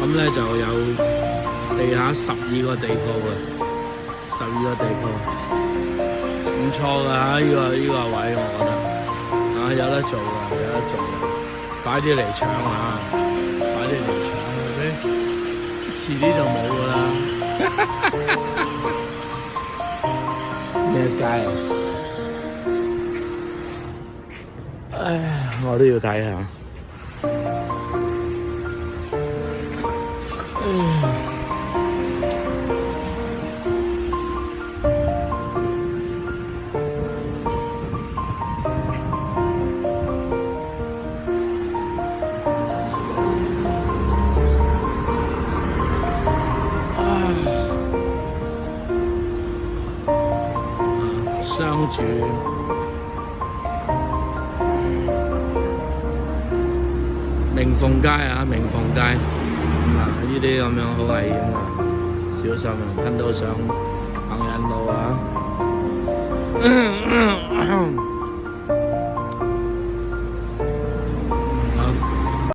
咁咧就有地下12個地鋪嘅，12個地鋪，唔錯㗎呢個位我覺得，有得做㗎，有得做㗎，快啲嚟搶啊！快啲嚟搶啊！遲啲就冇㗎啦。咩街啊？唉，我都要睇下。商住明鳳街啊，明鳳街呢啲咁樣好危險啊，小心啊，噴到上行人路啊！